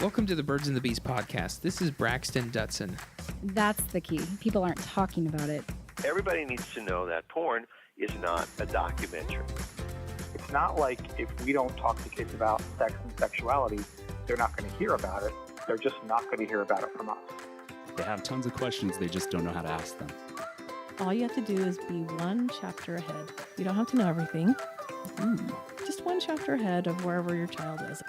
Welcome to the Birds and the Bees podcast. This is Braxton Dutson. That's the key. People aren't talking about it. Everybody needs to know that porn is not a documentary. It's not like if we don't talk to kids about sex and sexuality, they're not going to hear about it. They're just not going to hear about it from us. They have tons of questions, they just don't know how to ask them. All you have to do is be one chapter ahead. You don't have to know everything. Just one chapter ahead of wherever your child is.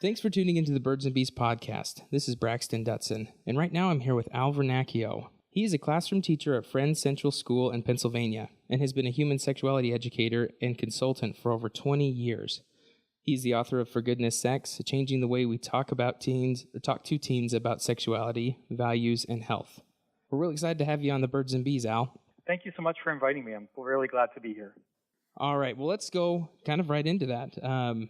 Thanks for tuning into the Birds and Bees podcast. This is Braxton Dutson, and right now I'm here with Vernacchio. He is a classroom teacher at Friends Central School in Pennsylvania and has been a human sexuality educator and consultant for over 20 years. He's the author of For Goodness Sex, changing the way we talk to teens about sexuality, values, and health. We're really excited to have you on the Birds and Bees, Al. Thank you so much for inviting me. I'm really glad to be here. All right, well, let's go kind of right into that.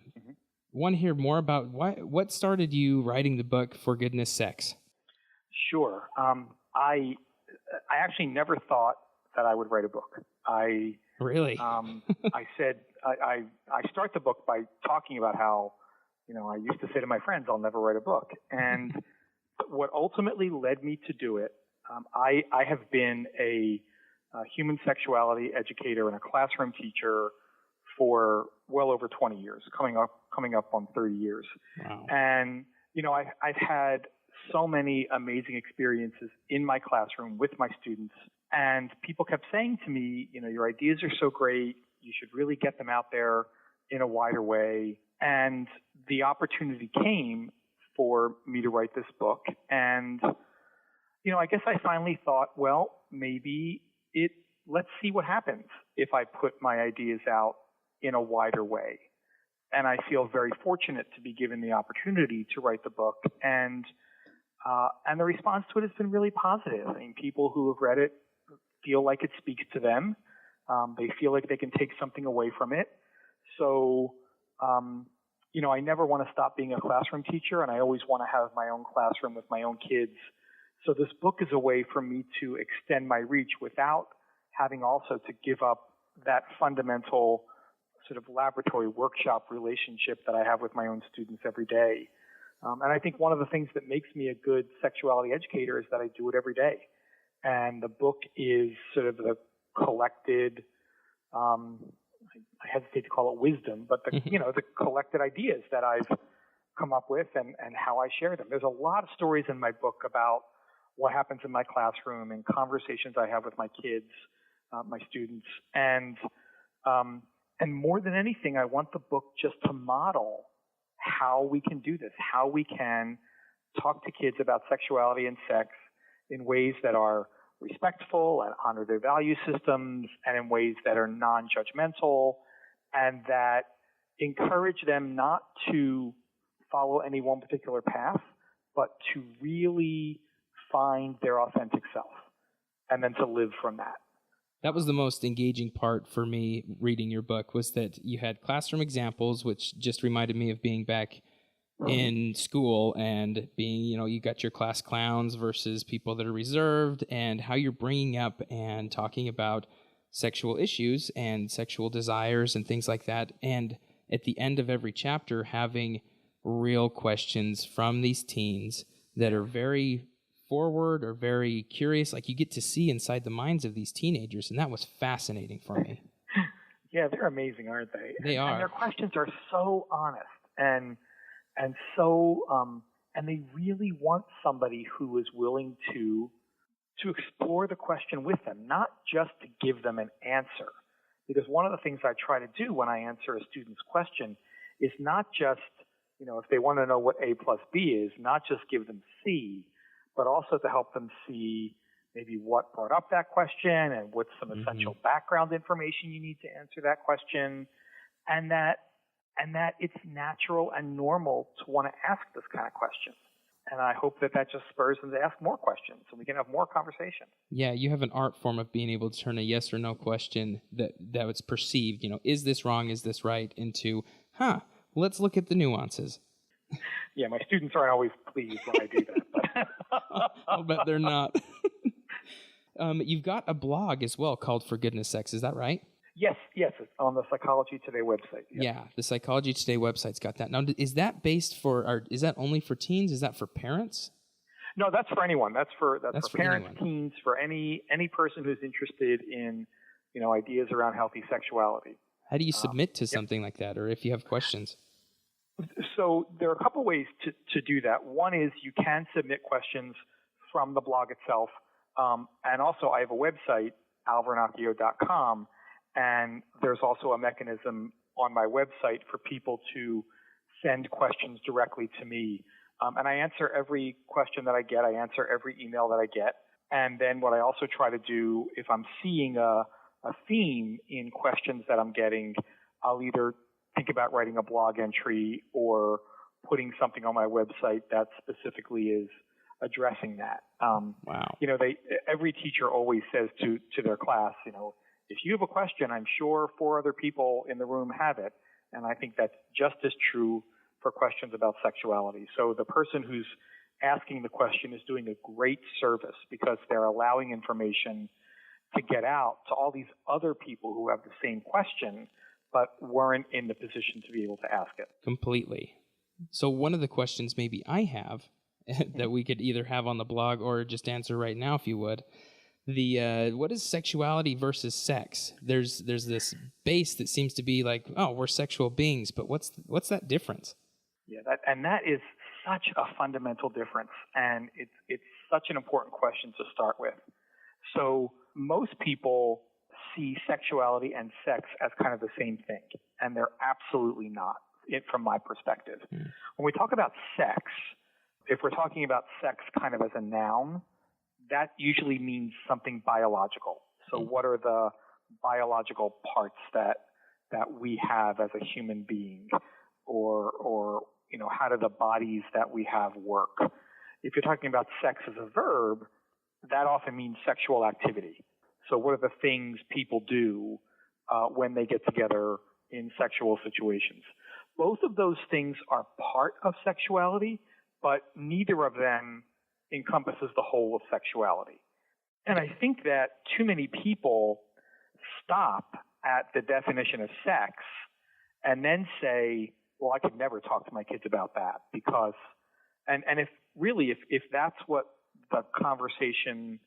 Want to hear more about what started you writing the book For Goodness Sex? Sure. I actually never thought that I would write a book. Really? I said I start the book by talking about how, I used to say to my friends, I'll never write a book. And what ultimately led me to do it, I have been a human sexuality educator and a classroom teacher for well over 20 years, coming up on 30 years. Wow. And, I've had so many amazing experiences in my classroom with my students. And people kept saying to me, your ideas are so great. You should really get them out there in a wider way. And the opportunity came for me to write this book. And, I guess I finally thought, well, maybe let's see what happens if I put my ideas out in a wider way. And I feel very fortunate to be given the opportunity to write the book. And the response to it has been really positive. I mean, people who have read it feel like it speaks to them. They feel like they can take something away from it. So, I never want to stop being a classroom teacher, and I always want to have my own classroom with my own kids. So this book is a way for me to extend my reach without having also to give up that fundamental sort of laboratory workshop relationship that I have with my own students every day. And I think one of the things that makes me a good sexuality educator is that I do it every day. And the book is sort of the collected, I hesitate to call it wisdom, but the collected ideas that I've come up with and how I share them. There's a lot of stories in my book about what happens in my classroom and conversations I have with my kids, my students. And more than anything, I want the book just to model how we can do this, how we can talk to kids about sexuality and sex in ways that are respectful and honor their value systems, and in ways that are non-judgmental, and that encourage them not to follow any one particular path, but to really find their authentic self, and then to live from that. That was the most engaging part for me reading your book, was that you had classroom examples, which just reminded me of being back in school and being, you got your class clowns versus people that are reserved, and how you're bringing up and talking about sexual issues and sexual desires and things like that. And at the end of every chapter, having real questions from these teens that are very forward or very curious. Like, you get to see inside the minds of these teenagers, and that was fascinating for me. Yeah, they're amazing, aren't they? They are. And their questions are so honest and so and they really want somebody who is willing to explore the question with them, not just to give them an answer. Because one of the things I try to do when I answer a student's question is not just, if they want to know what A plus B is, not just give them C, but also to help them see maybe what brought up that question and what's some essential background information you need to answer that question, and that it's natural and normal to want to ask this kind of question. And I hope that just spurs them to ask more questions so we can have more conversation. Yeah, you have an art form of being able to turn a yes or no question that was perceived, is this wrong, is this right, into, let's look at the nuances. Yeah, my students aren't always pleased when I do that. But I'll bet they're not. You've got a blog as well called For Goodness Sex, is that right? Yes, it's on the Psychology Today website. Yes. Yeah, the Psychology Today website's got that. Now, is that is that only for teens? Is that for parents? No, that's for anyone. That's for parents, anyone. teens, for any person who's interested in, ideas around healthy sexuality. How do you submit to something like that, or if you have questions? So there are a couple ways to do that. One is you can submit questions from the blog itself. And also I have a website, alvernacchio.com, and there's also a mechanism on my website for people to send questions directly to me. And I answer every question that I get. I answer every email that I get. And then what I also try to do, if I'm seeing a theme in questions that I'm getting, I'll either think about writing a blog entry or putting something on my website that specifically is addressing that. Wow. Every teacher always says to their class, if you have a question, I'm sure 4 other people in the room have it. And I think that's just as true for questions about sexuality. So the person who's asking the question is doing a great service because they're allowing information to get out to all these other people who have the same question but weren't in the position to be able to ask it. Completely. So one of the questions maybe I have that we could either have on the blog or just answer right now if you would. What is sexuality versus sex? There's this base that seems to be like, oh, we're sexual beings, but what's that difference? Yeah, that is such a fundamental difference, and it's such an important question to start with. So most people see sexuality and sex as kind of the same thing, and they're absolutely not, from my perspective. When we talk about sex, if we're talking about sex kind of as a noun, that usually means something biological. So what are the biological parts that we have as a human being, or how do the bodies that we have work? If you're talking about sex as a verb, that often means sexual activity. So what are the things people do when they get together in sexual situations? Both of those things are part of sexuality, but neither of them encompasses the whole of sexuality. And I think that too many people stop at the definition of sex and then say, well, I could never talk to my kids about that because, and if that's what the conversation,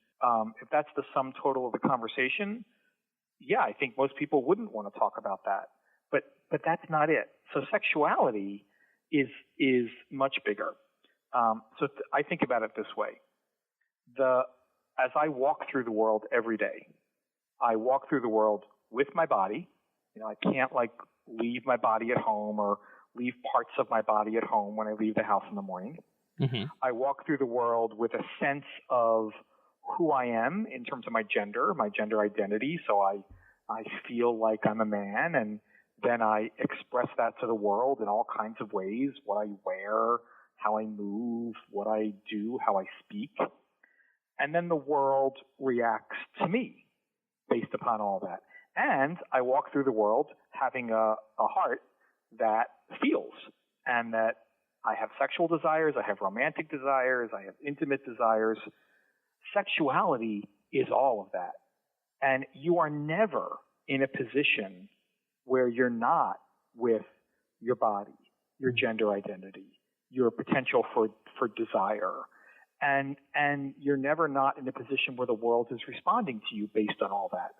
if that's the sum total of the conversation, yeah, I think most people wouldn't want to talk about that. But that's not it. So sexuality is much bigger. I think about it this way. As I walk through the world every day, I walk through the world with my body. I can't leave my body at home or leave parts of my body at home when I leave the house in the morning. Mm-hmm. I walk through the world with a sense of who I am in terms of my gender identity. So I feel like I'm a man, and then I express that to the world in all kinds of ways, what I wear, how I move, what I do, how I speak. And then the world reacts to me based upon all that. And I walk through the world having a heart that feels, and that I have sexual desires, I have romantic desires, I have intimate desires. Sexuality is all of that. And you are never in a position where you're not with your body, your gender identity, your potential for desire. And you're never not in a position where the world is responding to you based on all that.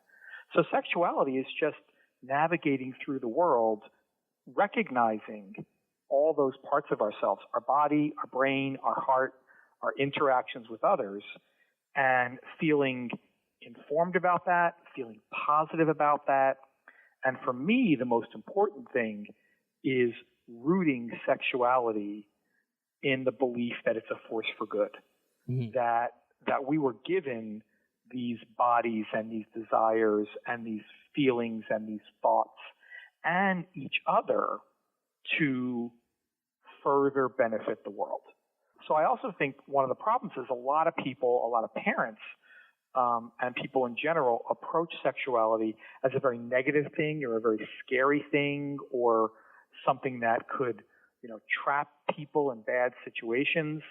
So sexuality is just navigating through the world, recognizing all those parts of ourselves, our body, our brain, our heart, our interactions with others, and feeling informed about that, feeling positive about that. And for me, the most important thing is rooting sexuality in the belief that it's a force for good, mm-hmm. that we were given these bodies and these desires and these feelings and these thoughts and each other to further benefit the world. So I also think one of the problems is a lot of parents, and people in general approach sexuality as a very negative thing or a very scary thing or something that could, trap people in bad situations.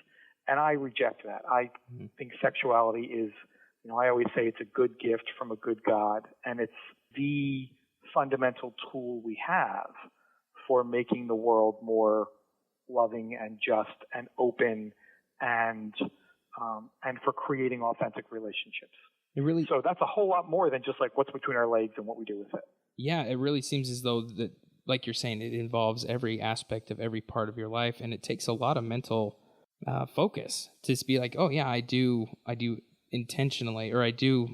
And I reject that. I think sexuality is, I always say it's a good gift from a good God, and it's the fundamental tool we have for making the world more loving and just and open and for creating authentic relationships. So that's a whole lot more than just like what's between our legs and what we do with it. Yeah, it really seems as though that, like you're saying, it involves every aspect of every part of your life, and it takes a lot of mental focus to just be like, oh yeah, I do intentionally, or I do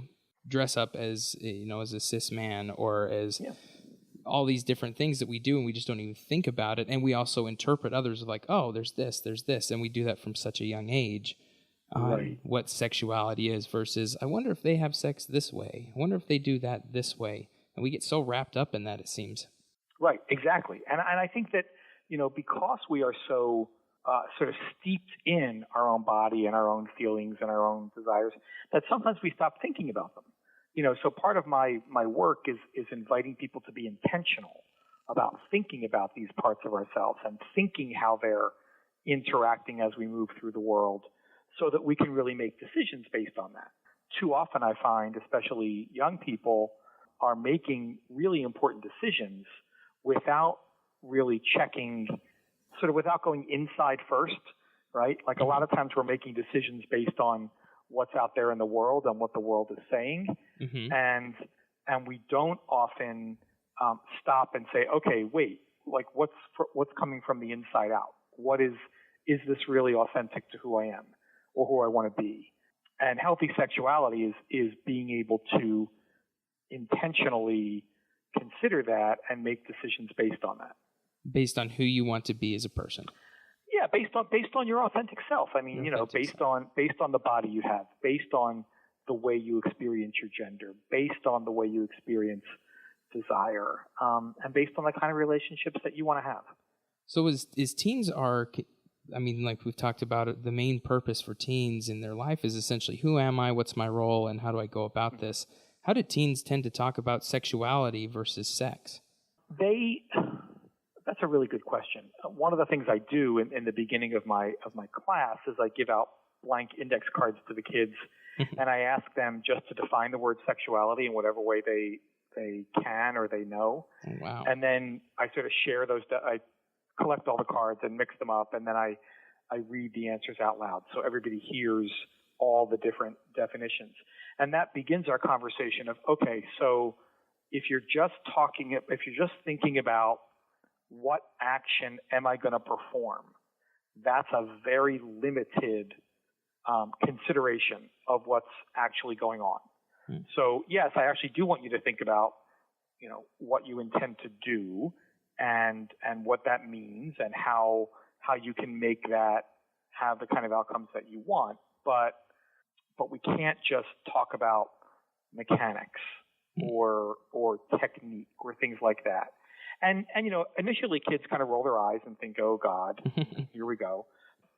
dress up as as a cis man, or as all these different things that we do, and we just don't even think about it. And we also interpret others like, oh, there's this, and we do that from such a young age. What sexuality is versus, I wonder if they have sex this way. I wonder if they do that this way. And we get so wrapped up in that, it seems. Right, exactly. And I think that, because we are so sort of steeped in our own body and our own feelings and our own desires, that sometimes we stop thinking about them. So part of my work is inviting people to be intentional about thinking about these parts of ourselves and thinking how they're interacting as we move through the world, so that we can really make decisions based on that. Too often I find, especially young people, are making really important decisions without really checking, sort of without going inside first, right? Like a lot of times we're making decisions based on what's out there in the world and what the world is saying. Mm-hmm. And we don't often stop and say, okay, wait, like what's coming from the inside out? What is this really authentic to who I am or who I want to be? And healthy sexuality is being able to intentionally consider that and make decisions based on that. Based on who you want to be as a person. Yeah, based on your authentic self. I mean, based on the body you have, based on the way you experience your gender, based on the way you experience desire, and based on the kind of relationships that you want to have. So as teens are, I mean, like we've talked about it, the main purpose for teens in their life is essentially, who am I, what's my role, and how do I go about this? How do teens tend to talk about sexuality versus sex? That's a really good question. One of the things I do in the beginning of my class is I give out blank index cards to the kids, and I ask them just to define the word sexuality in whatever way they can or they know. Oh, wow. And then I sort of share those. I collect all the cards and mix them up, and then I read the answers out loud so everybody hears all the different definitions. And that begins our conversation of, okay, so if you're just thinking about what action am I going to perform, that's a very limited consideration of what's actually going on. So yes, I actually do want you to think about, what you intend to do and what that means and how you can make that have the kind of outcomes that you want. But we can't just talk about mechanics or technique or things like that. And initially kids kind of roll their eyes and think, oh God, here we go.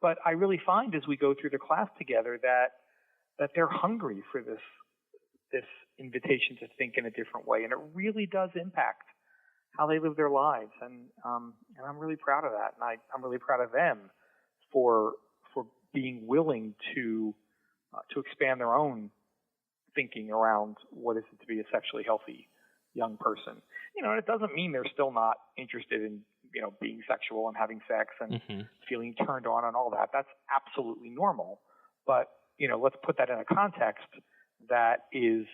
But I really find as we go through the class together that they're hungry for this invitation to think in a different way. And it really does impact how they live their lives. And I'm really proud of that. And I'm really proud of them for being willing to expand their own thinking around what is it to be a sexually healthy young person. And it doesn't mean they're still not interested in, being sexual and having sex and feeling turned on and all that. That's absolutely normal. But, let's put that in a context that is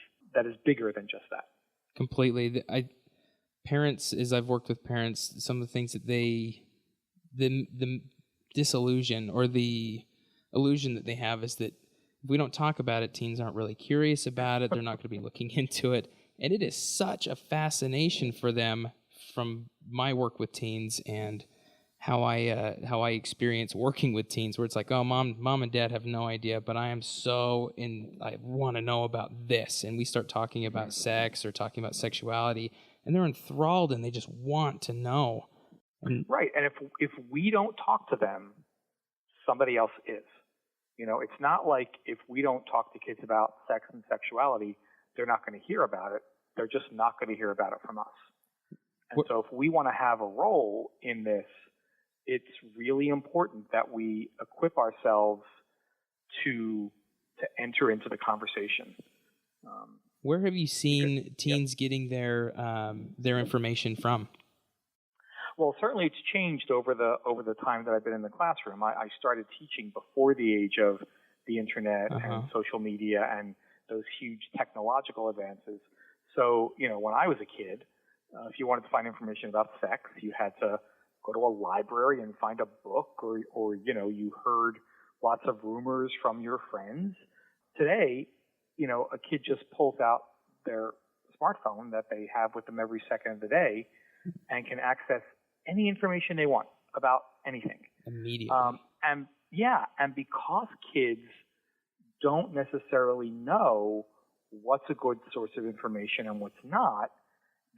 bigger than just that. Completely. Parents, as I've worked with parents, some of the things that the disillusion or the illusion that they have is that if we don't talk about it, teens aren't really curious about it. They're not going to be looking into it. And it is such a fascination for them from my work with teens and how I experience working with teens, where it's like, oh, mom and dad have no idea, but I want to know about this. And we start talking about sex or talking about sexuality, and they're enthralled and they just want to know. Right. And if we don't talk to them, somebody else is. It's not like if we don't talk to kids about sex and sexuality, they're not going to hear about it. They're just not going to hear about it from us. And so if we want to have a role in this, it's really important that we equip ourselves to enter into the conversation. Where have you seen teens getting their information from? Well, certainly it's changed over the time that I've been in the classroom. I started teaching before the age of the internet and social media and those huge technological advances. So, when I was a kid, if you wanted to find information about sex, you had to go to a library and find a book, or you heard lots of rumors from your friends. Today, a kid just pulls out their smartphone that they have with them every second of the day and can access any information they want about anything. Immediately. And because kids don't necessarily know what's a good source of information and what's not,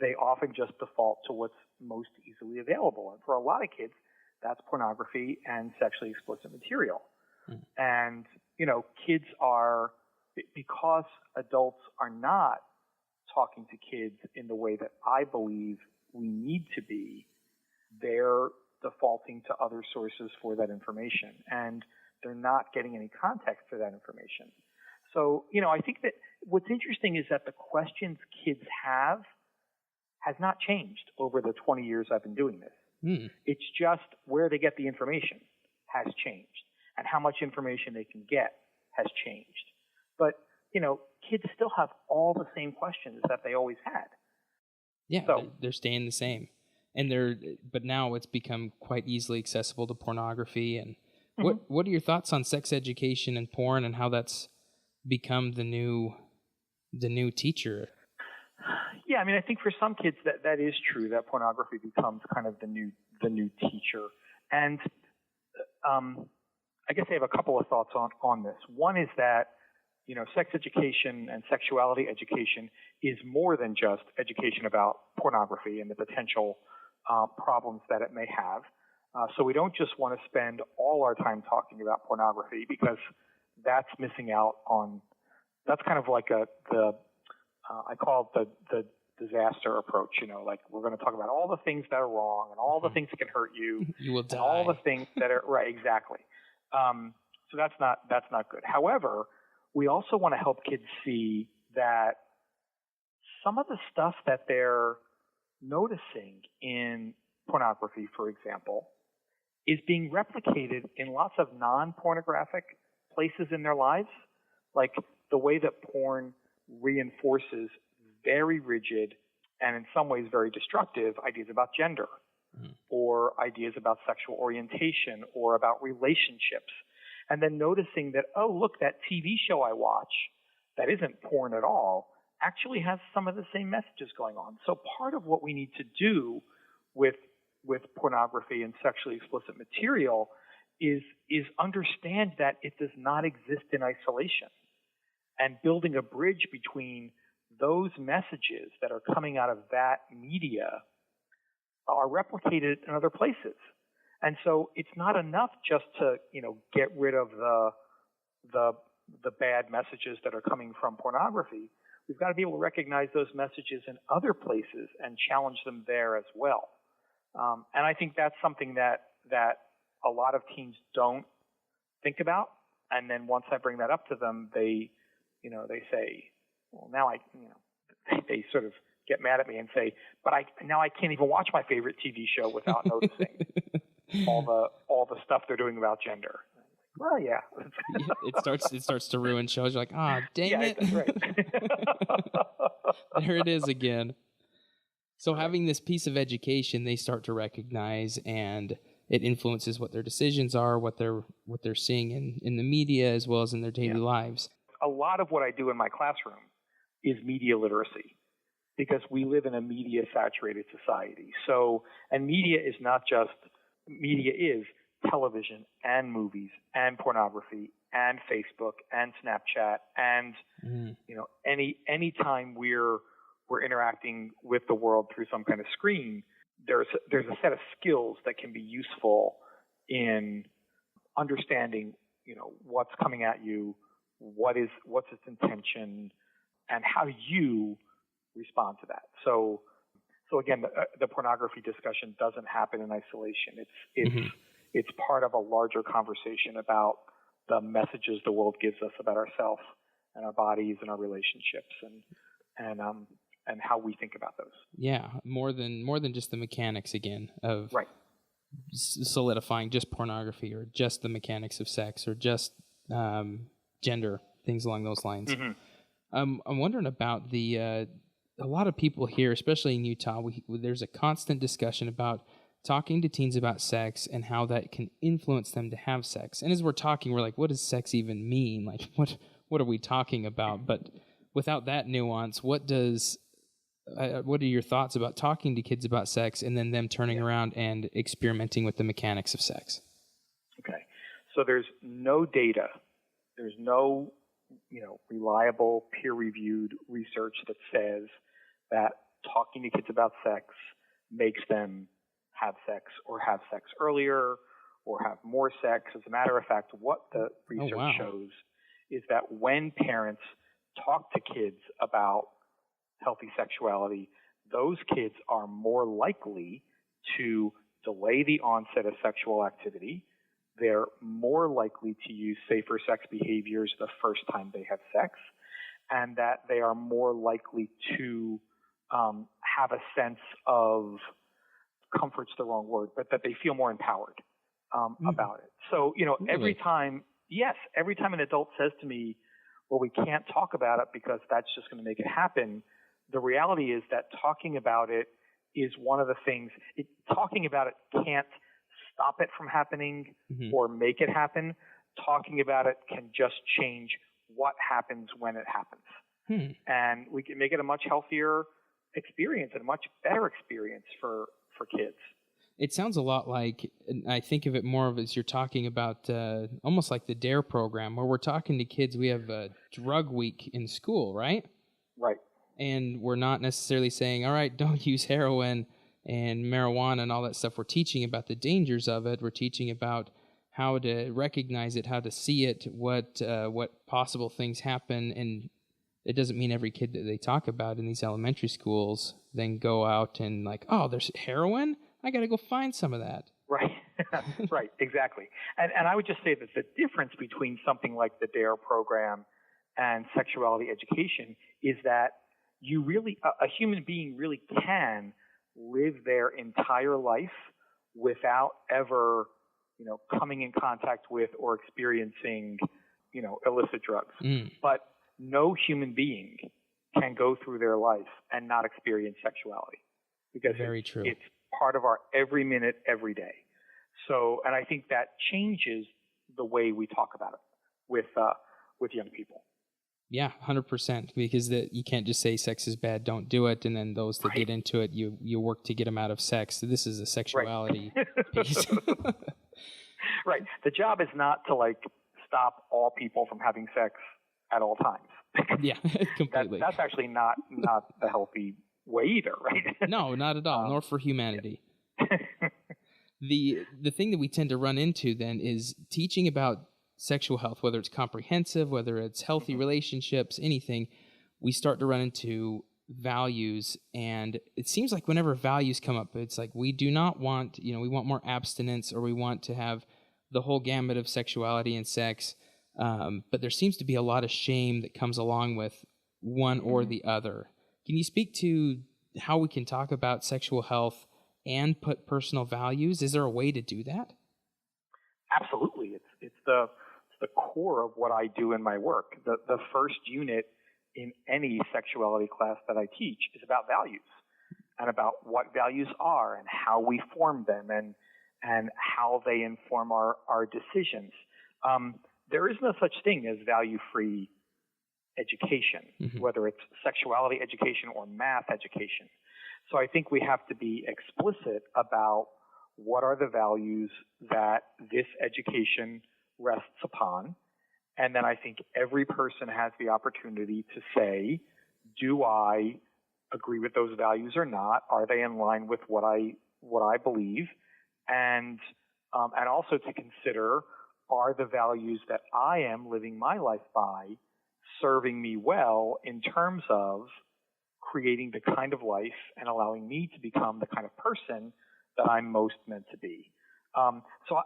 they often just default to what's most easily available. And for a lot of kids, that's pornography and sexually explicit material. And, kids are, because adults are not talking to kids in the way that I believe we need to be, they're defaulting to other sources for that information. And they're not getting any context for that information. So, I think that what's interesting is that the questions kids have has not changed over the 20 years I've been doing this. It's just where they get the information has changed, and how much information they can get has changed. But, kids still have all the same questions that they always had. Yeah, so, they're staying the same. But now it's become quite easily accessible to pornography. And what are your thoughts on sex education and porn, and how that's become the new teacher? Yeah, I think for some kids that is true, that pornography becomes kind of the new teacher. And I guess I have a couple of thoughts on this. One is that, sex education and sexuality education is more than just education about pornography and the potential problems that it may have. So we don't just want to spend all our time talking about pornography, because that's missing out on, that's kind of like I call it the disaster approach, like we're going to talk about all the things that are wrong and all the things that can hurt you. You will die. And all the things that are, right, exactly. So that's not good. However, we also want to help kids see that some of the stuff that they're noticing in pornography, for example, is being replicated in lots of non-pornographic places in their lives, like the way that porn reinforces very rigid and in some ways very destructive ideas about gender, or ideas about sexual orientation, or about relationships. And then noticing that, oh, look, that TV show I watch that isn't porn at all actually has some of the same messages going on. So part of what we need to do with pornography and sexually explicit material is understand that it does not exist in isolation, and building a bridge between those messages that are coming out of that media are replicated in other places. And so it's not enough just to, get rid of the bad messages that are coming from pornography. We've got to be able to recognize those messages in other places and challenge them there as well. And I think that's something that a lot of teens don't think about. And then once I bring that up to them, they say, well, now they sort of get mad at me and say, but now I can't even watch my favorite TV show without noticing all the stuff they're doing about gender. Well, yeah. It starts to ruin shows. You're like, dang it. That's right. There it is again. So having this piece of education, they start to recognize, and it influences what their decisions are, what they're seeing in the media as well as in their daily lives. A lot of what I do in my classroom is media literacy, because we live in a media-saturated society. So, and media is television and movies and pornography and Facebook and Snapchat and any time we're interacting with the world through some kind of screen, there's a set of skills that can be useful in understanding what's coming at you, what's its intention, and how do you respond to that. So again, the pornography discussion doesn't happen in isolation. It's part of a larger conversation about the messages the world gives us about ourselves and our bodies and our relationships. And how we think about those. Yeah, more than just the mechanics again of right. Solidifying just pornography or just the mechanics of sex or just gender, things along those lines. Mm-hmm. I'm wondering about a lot of people here, especially in Utah, there's a constant discussion about talking to teens about sex and how that can influence them to have sex. And as we're talking, we're like, what does sex even mean? Like, what are we talking about? But without that nuance, what are your thoughts about talking to kids about sex and then them turning around and experimenting with the mechanics of sex? Okay. So there's no data. There's no, reliable peer-reviewed research that says that talking to kids about sex makes them have sex or have sex earlier or have more sex. As a matter of fact, what the research shows is that when parents talk to kids about healthy sexuality, those kids are more likely to delay the onset of sexual activity. They're more likely to use safer sex behaviors the first time they have sex, and that they are more likely to have a sense of comfort's the wrong word, but that they feel more empowered about it. So, every time an adult says to me, well, we can't talk about it because that's just going to make it happen, the reality is that talking about it is one of the things. Talking about it can't stop it from happening or make it happen. Talking about it can just change what happens when it happens. And we can make it a much healthier experience and a much better experience for kids. It sounds a lot like, I think of it more of as you're talking about almost like the DARE program, where we're talking to kids. We have a drug week in school, right? Right. And we're not necessarily saying, all right, don't use heroin and marijuana and all that stuff. We're teaching about the dangers of it. We're teaching about how to recognize it, how to see it, what possible things happen. And it doesn't mean every kid that they talk about in these elementary schools then go out and like, oh, there's heroin? I got to go find some of that. Right. Right. Exactly. And I would just say that the difference between something like the DARE program and sexuality education is that a human being really can live their entire life without ever, coming in contact with or experiencing, illicit drugs. But no human being can go through their life and not experience sexuality because it's part of our every minute, every day. So, and I think that changes the way we talk about it with young people. Yeah, 100%. Because you can't just say sex is bad, don't do it, and then those that get into it, you work to get them out of sex. So this is a sexuality piece. Right. The job is not to stop all people from having sex at all times. Yeah, completely. That's actually not the healthy way either, right? No, not at all, nor for humanity. The thing that we tend to run into then is teaching about sexual health, whether it's comprehensive, whether it's healthy relationships, anything, we start to run into values. And it seems like whenever values come up, it's like we do not want, we want more abstinence, or we want to have the whole gamut of sexuality and sex. But there seems to be a lot of shame that comes along with one or the other. Can you speak to how we can talk about sexual health and put personal values? Is there a way to do that? Absolutely. It's the core of what I do in my work. The first unit in any sexuality class that I teach is about values and about what values are and how we form them and how they inform our decisions. There is no such thing as value-free education, whether it's sexuality education or math education. So I think we have to be explicit about what are the values that this education rests upon. And then I think every person has the opportunity to say, do I agree with those values or not? Are they in line with what I believe? And also to consider, are the values that I am living my life by serving me well in terms of creating the kind of life and allowing me to become the kind of person that I'm most meant to be. So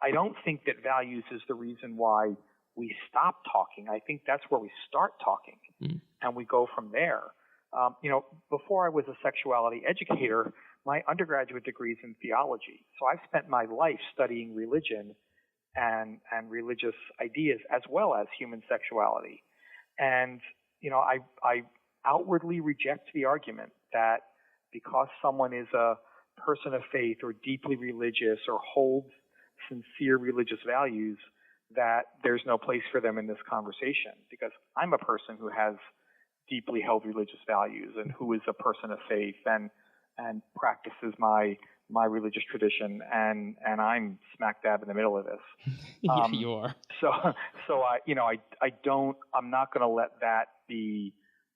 I don't think that values is the reason why we stop talking. I think that's where we start talking, and we go from there. Before I was a sexuality educator, my undergraduate degree is in theology. So I've spent my life studying religion and religious ideas as well as human sexuality. And, I outwardly reject the argument that because someone is a person of faith or deeply religious or holds sincere religious values, that there's no place for them in this conversation, because I'm a person who has deeply held religious values and who is a person of faith and practices my religious tradition, and I'm smack dab in the middle of this. Yeah, you are. So I'm not going to let that be.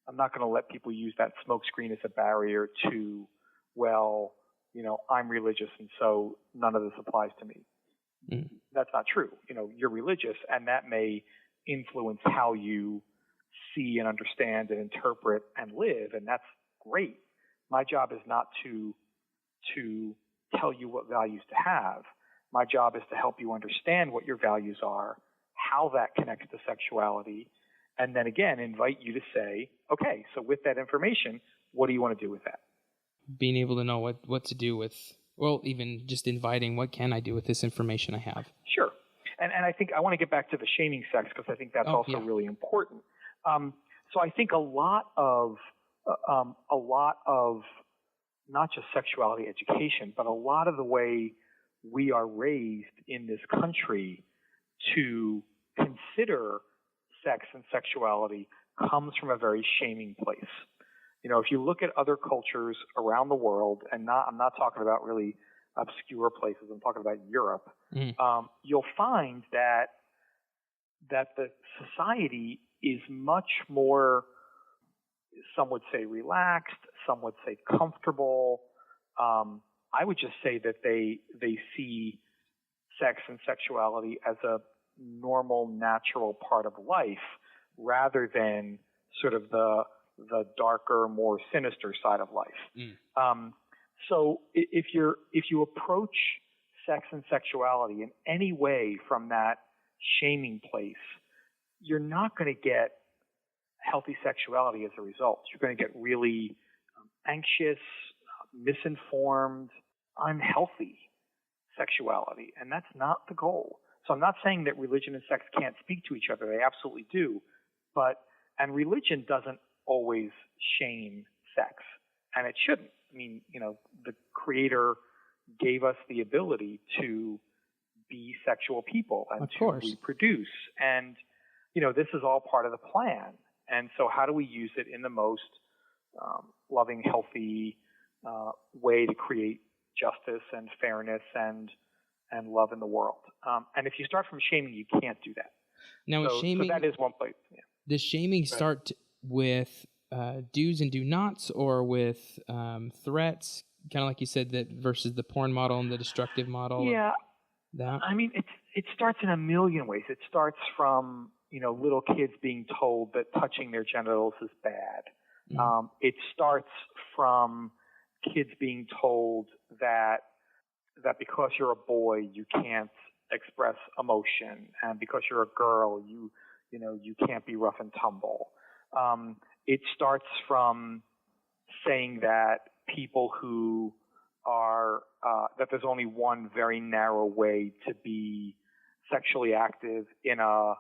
I'm not going to let people use that smokescreen as a barrier to, I'm religious and so none of this applies to me. That's not true. You're religious, and that may influence how you see and understand and interpret and live, and that's great. My job is not to tell you what values to have. My job is to help you understand what your values are, how that connects to sexuality, and then again invite you to say, okay, so with that information, what do you want to do with that? Being able to know what to do with, even just inviting, what can I do with this information I have? Sure. And I think I want to get back to the shaming sex, because I think that's also really important. So I think a lot of not just sexuality education, but a lot of the way we are raised in this country to consider sex and sexuality comes from a very shaming place. If you look at other cultures around the world, and I'm not talking about really obscure places, I'm talking about Europe, you'll find that the society is much more, some would say relaxed, some would say comfortable. I would just say that they see sex and sexuality as a normal, natural part of life, rather than sort of the darker, more sinister side of life. So if you approach sex and sexuality in any way from that shaming place, you're not going to get healthy sexuality as a result. You're going to get really anxious, misinformed, unhealthy sexuality, and that's not the goal. So I'm not saying that religion and sex can't speak to each other. They absolutely do. And religion doesn't always shame sex, and it shouldn't. I mean, the Creator gave us the ability to be sexual people and to reproduce. And, this is all part of the plan. And so how do we use it in the most loving, healthy way to create justice and fairness and love in the world? And if you start from shaming, you can't do that. Now, so that is one place. Yeah. Does shaming start with do's and do nots, or with threats, kind of like you said, that versus the porn model and the destructive model? Yeah. That? I mean, it starts in a million ways. It starts from, little kids being told that touching their genitals is bad. It starts from kids being told that because you're a boy, you can't express emotion, and because you're a girl, you can't be rough and tumble. It starts from saying that people who are that there's only one very narrow way to be sexually active in a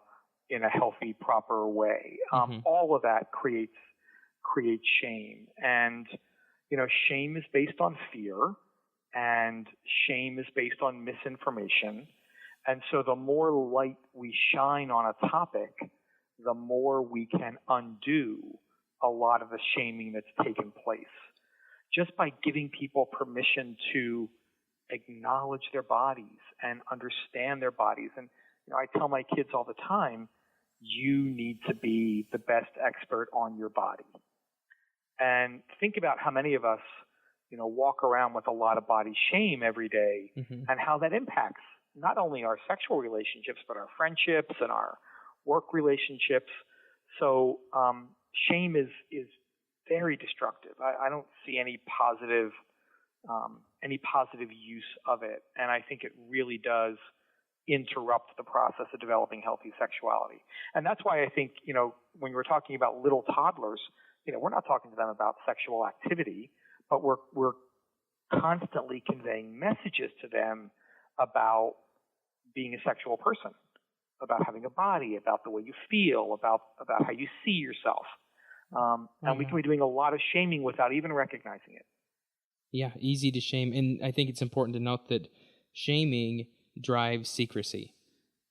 healthy, proper way. All of that creates shame, and shame is based on fear, and shame is based on misinformation. And so the more light we shine on a topic, the more we can undo a lot of the shaming that's taken place. Just by giving people permission to acknowledge their bodies and understand their bodies. And I tell my kids all the time, you need to be the best expert on your body. And think about how many of us, walk around with a lot of body shame every day, and how that impacts not only our sexual relationships, but our friendships and our work relationships. So shame is very destructive. I don't see any positive use of it, and I think it really does interrupt the process of developing healthy sexuality. And that's why I think, when we're talking about little toddlers, we're not talking to them about sexual activity, but we're constantly conveying messages to them about being a sexual person, about having a body, about the way you feel, about how you see yourself. And we can be doing a lot of shaming without even recognizing it. Yeah, easy to shame. And I think it's important to note that shaming drives secrecy.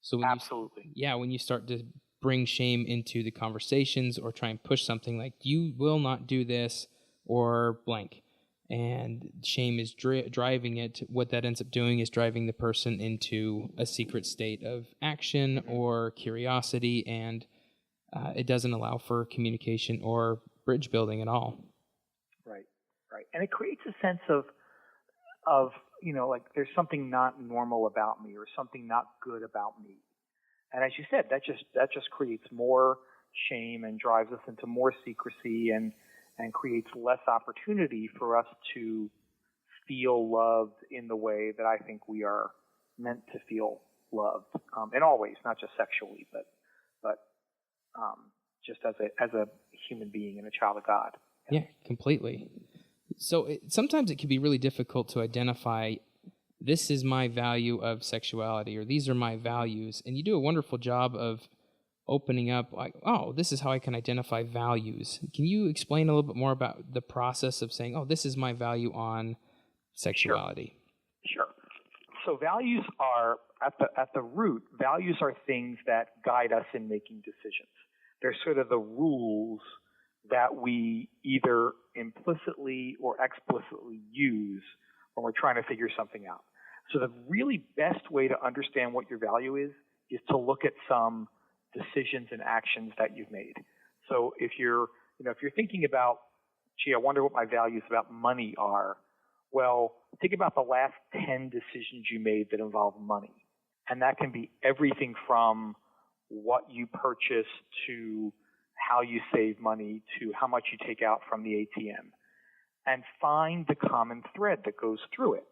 So when Absolutely. when you start to bring shame into the conversations or try and push something like, you will not do this or blank, and shame is driving it, what that ends up doing is driving the person into a secret state of action or curiosity, and it doesn't allow for communication or bridge building at all. Right. And it creates a sense of like there's something not normal about me or something not good about me. And as you said, that just creates more shame and drives us into more secrecy and creates less opportunity for us to feel loved in the way that I think we are meant to feel loved, in all ways, not just sexually, but just as a human being and a child of God. Yeah, completely. So sometimes it can be really difficult to identify, this is my value of sexuality, or these are my values. And you do a wonderful job of opening up, like, oh, this is how I can identify values. Can you explain a little bit more about the process of saying, oh, this is my value on sexuality? Sure. So values are, at the root, values are things that guide us in making decisions. They're sort of the rules that we either implicitly or explicitly use when we're trying to figure something out. So the really best way to understand what your value is to look at some decisions and actions that you've made. So if you're thinking about, gee, I wonder what my values about money are, well, think about the last 10 decisions you made that involve money. And that can be everything from what you purchase to how you save money to how much you take out from the ATM. And find the common thread that goes through it.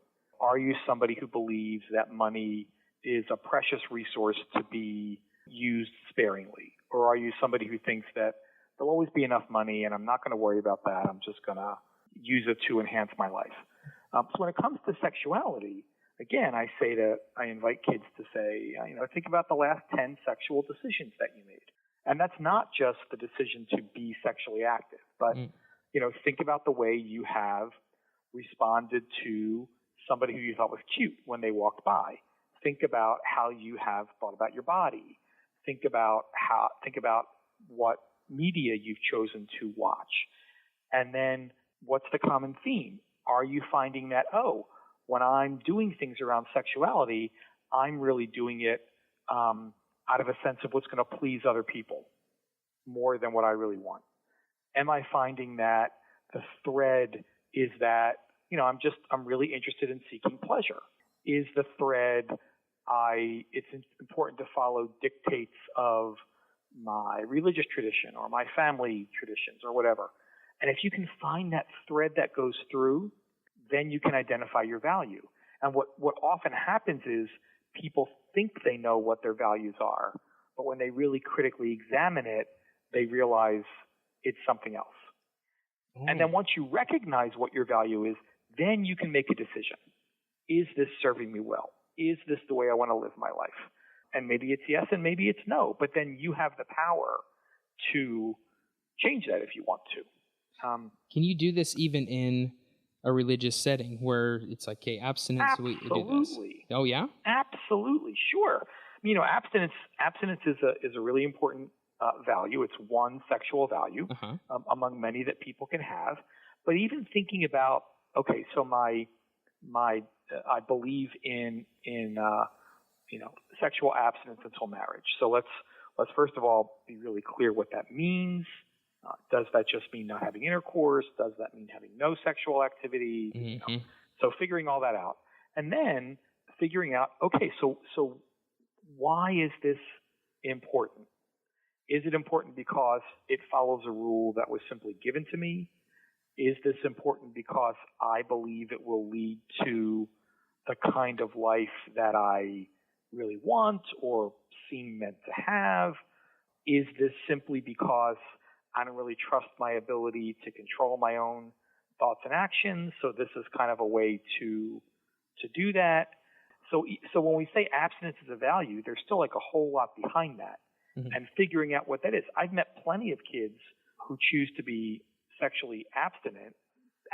Are you somebody who believes that money is a precious resource to be used sparingly? Or are you somebody who thinks that there'll always be enough money and I'm not going to worry about that, I'm just going to use it to enhance my life? So when it comes to sexuality, again, I invite kids to say, think about the last 10 sexual decisions that you made. And that's not just the decision to be sexually active, but, think about the way you have responded to somebody who you thought was cute when they walked by. Think about how you have thought about your body. Think about what media you've chosen to watch. And then what's the common theme? Are you finding that, when I'm doing things around sexuality, I'm really doing it out of a sense of what's going to please other people more than what I really want? Am I finding that the thread is that, I'm really interested in seeking pleasure? Is the thread it's important to follow dictates of my religious tradition or my family traditions or whatever? And if you can find that thread that goes through, then you can identify your value. And what often happens is people think they know what their values are, but when they really critically examine it, they realize it's something else. And then once you recognize what your value is, then you can make a decision. Is this serving me well? Is this the way I want to live my life? And maybe it's yes and maybe it's no, but then you have the power to change that if you want to. Can you do this even in a religious setting where it's like, okay, abstinence, we do this? Oh, yeah? Absolutely, sure. Abstinence is a really important value. It's one sexual value among many that people can have. But even thinking about, okay, so I believe in sexual abstinence until marriage. So let's first of all be really clear what that means. Does that just mean not having intercourse? Does that mean having no sexual activity? Mm-hmm. So figuring all that out, and then figuring out, okay, so why is this important? Is it important because it follows a rule that was simply given to me? Is this important because I believe it will lead to the kind of life that I really want or seem meant to have? Is this simply because I don't really trust my ability to control my own thoughts and actions, so this is kind of a way to do that? So when we say abstinence is a value, there's still like a whole lot behind that. Mm-hmm. And figuring out what that is. I've met plenty of kids who choose to be sexually abstinent.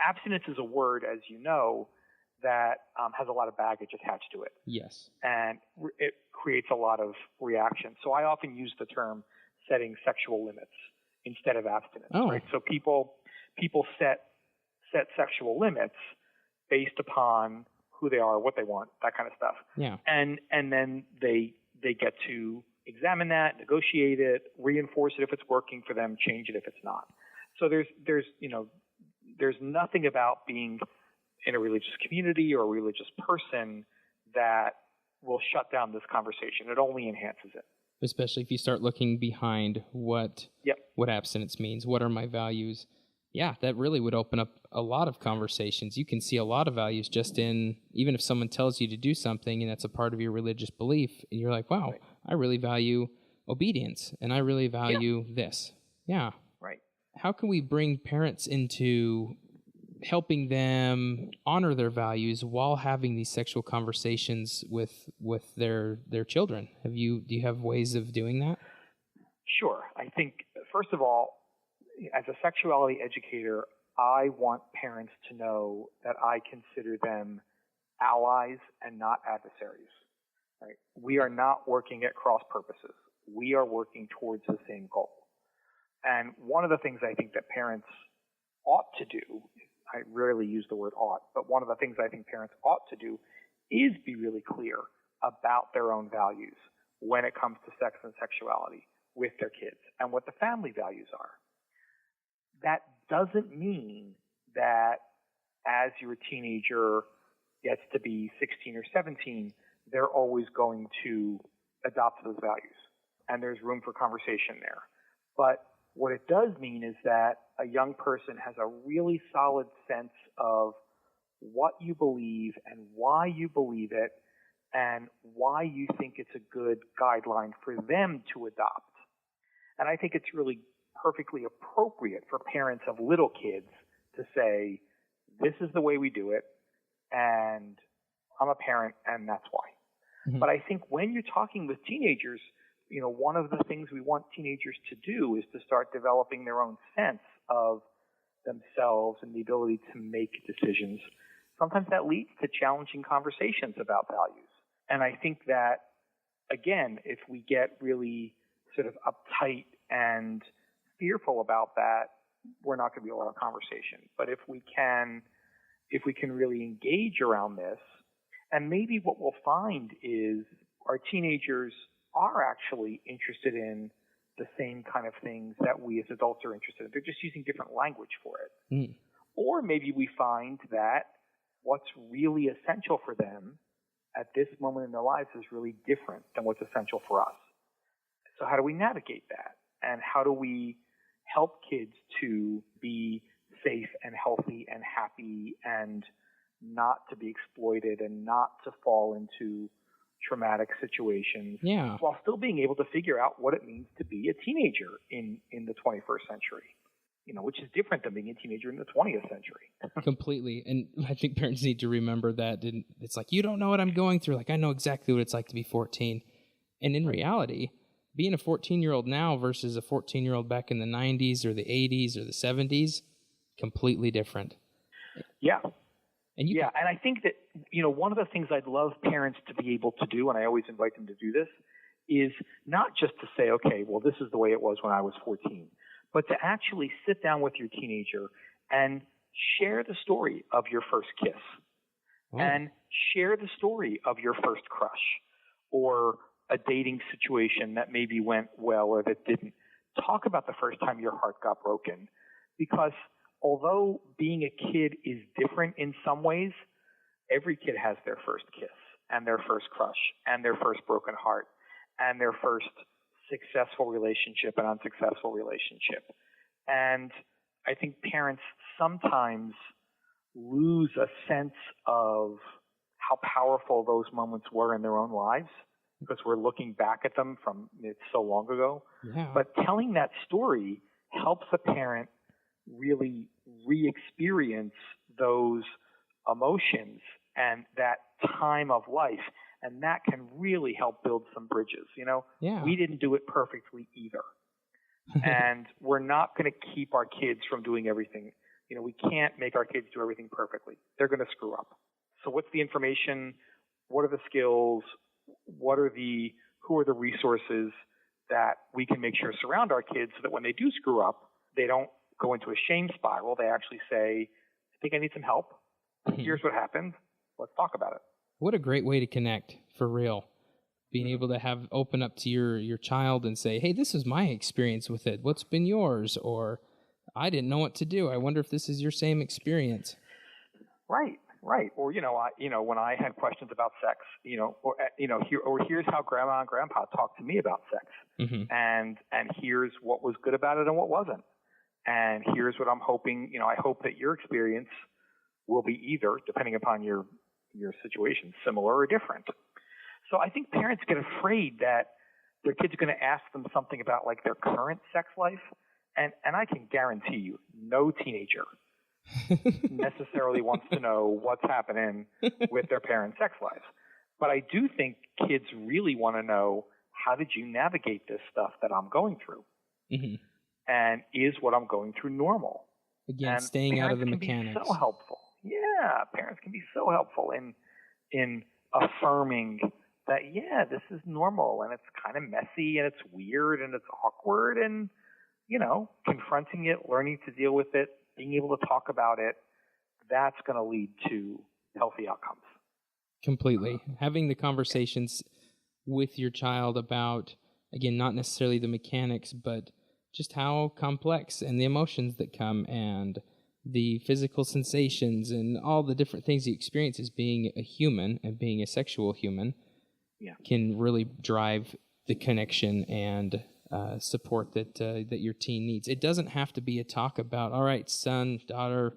Abstinence is a word, as you know, that has a lot of baggage attached to it. Yes. And it creates a lot of reaction. So I often use the term setting sexual limits instead of abstinence. Oh. Right? So people set sexual limits based upon who they are, what they want, that kind of stuff. Yeah. And then they get to examine that, negotiate it, reinforce it if it's working for them, change it if it's not. So there's nothing about being in a religious community or a religious person that will shut down this conversation. It only enhances it. Especially if you start looking behind what abstinence means. What are my values? Yeah, that really would open up a lot of conversations. You can see a lot of values just in, even if someone tells you to do something and that's a part of your religious belief, and you're like, wow, right. I really value obedience and I really value this. Yeah. Right. How can we bring parents into helping them honor their values while having these sexual conversations with their children? Do you have ways of doing that? Sure. I think, first of all, as a sexuality educator, I want parents to know that I consider them allies and not adversaries. Right? We are not working at cross purposes. We are working towards the same goal. And one of the things I think that parents ought to do, I rarely use the word ought, but one of the things I think parents ought to do is be really clear about their own values when it comes to sex and sexuality with their kids and what the family values are. That doesn't mean that as your teenager gets to be 16 or 17, they're always going to adopt those values. And there's room for conversation there. But what it does mean is that a young person has a really solid sense of what you believe and why you believe it and why you think it's a good guideline for them to adopt. And I think it's really perfectly appropriate for parents of little kids to say, this is the way we do it, and I'm a parent, and that's why. Mm-hmm. But I think when you're talking with teenagers, one of the things we want teenagers to do is to start developing their own sense of themselves and the ability to make decisions. Sometimes that leads to challenging conversations about values. And I think that, again, if we get really sort of uptight and fearful about that, we're not going to be a lot of conversation. But if we can really engage around this, and maybe what we'll find is our teenagers are actually interested in the same kind of things that we as adults are interested in. They're just using different language for it. Mm. Or maybe we find that what's really essential for them at this moment in their lives is really different than what's essential for us. So how do we navigate that? And how do we help kids to be safe and healthy and happy and not to be exploited and not to fall into traumatic situations, while still being able to figure out what it means to be a teenager in the 21st century, which is different than being a teenager in the 20th century. Completely. And I think parents need to remember that. It's like, you don't know what I'm going through. Like, I know exactly what it's like to be 14. And in reality, being a 14-year-old now versus a 14-year-old back in the 90s or the 80s or the 70s, completely different. Yeah. And and I think that, one of the things I'd love parents to be able to do, and I always invite them to do this, is not just to say, okay, well, this is the way it was when I was 14, but to actually sit down with your teenager and share the story of your first kiss and share the story of your first crush or a dating situation that maybe went well or that didn't. Talk about the first time your heart got broken, because although being a kid is different in some ways, every kid has their first kiss and their first crush and their first broken heart and their first successful relationship and unsuccessful relationship. And I think parents sometimes lose a sense of how powerful those moments were in their own lives because we're looking back at them from it's so long ago. Yeah. But telling that story helps a parent really re-experience those emotions and that time of life. And that can really help build some bridges. Yeah. We didn't do it perfectly either. And we're not going to keep our kids from doing everything. We can't make our kids do everything perfectly. They're going to screw up. So what's the information? What are the skills? Who are the resources that we can make sure surround our kids so that when they do screw up, they don't go into a shame spiral. They actually say, I think I need some help. Here's what happened. Let's talk about it. What a great way to connect, for real. Being able to open up to your child and say, hey, this is my experience with it. What's been yours? Or I didn't know what to do. I wonder if this is your same experience. Right. Or, when I had questions about sex, here's how grandma and grandpa talked to me about sex. Mm-hmm. And here's what was good about it and what wasn't. And here's what I'm hoping, I hope that your experience will be either, depending upon your situation, similar or different. So I think parents get afraid that their kids are going to ask them something about like their current sex life. And I can guarantee you, no teenager necessarily wants to know what's happening with their parents' sex lives. But I do think kids really want to know, how did you navigate this stuff that I'm going through? Mm-hmm. And is what I'm going through normal? Again, and staying out of the parents mechanics. Can be so helpful. Yeah, parents can be so helpful in affirming that, this is normal and it's kind of messy and it's weird and it's awkward and, confronting it, learning to deal with it, being able to talk about it, that's going to lead to healthy outcomes. Completely. Having the conversations with your child about, again, not necessarily the mechanics, but just how complex and the emotions that come and the physical sensations and all the different things he experiences being a human and being a sexual human can really drive the connection and support that your teen needs. It doesn't have to be a talk about, all right, son, daughter,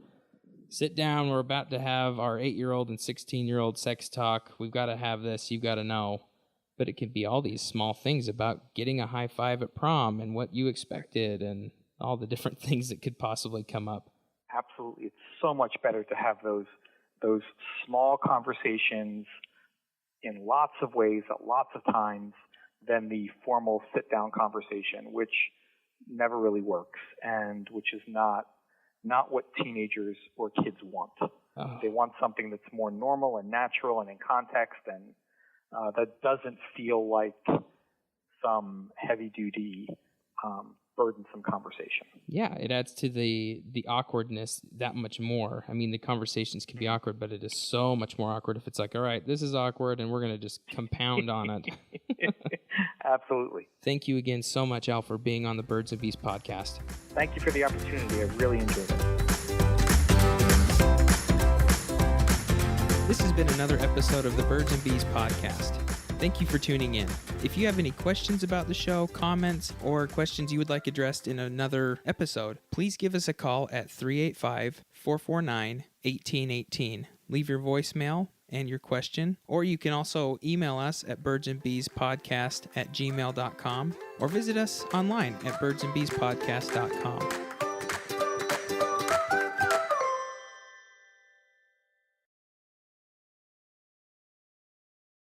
sit down. We're about to have our 8-year-old and 16-year-old sex talk. We've got to have this. You've got to know. But it can be all these small things about getting a high five at prom and what you expected and all the different things that could possibly come up. Absolutely. It's so much better to have those small conversations in lots of ways at lots of times than the formal sit-down conversation, which never really works and which is not what teenagers or kids want. Oh. They want something that's more normal and natural and in context and that doesn't feel like some heavy-duty, burdensome conversation. Yeah, it adds to the awkwardness that much more. I mean, the conversations can be awkward, but it is so much more awkward if it's like, all right, this is awkward, and we're going to just compound on it. Absolutely. Thank you again so much, Al, for being on the Birds and Bees podcast. Thank you for the opportunity. I really enjoyed it. This has been another episode of the Birds and Bees podcast. Thank you for tuning in. If you have any questions about the show, comments, or questions you would like addressed in another episode, please give us a call at 385-449-1818. Leave your voicemail and your question, or you can also email us at birdsandbeespodcast@gmail.com or visit us online at birdsandbeespodcast.com.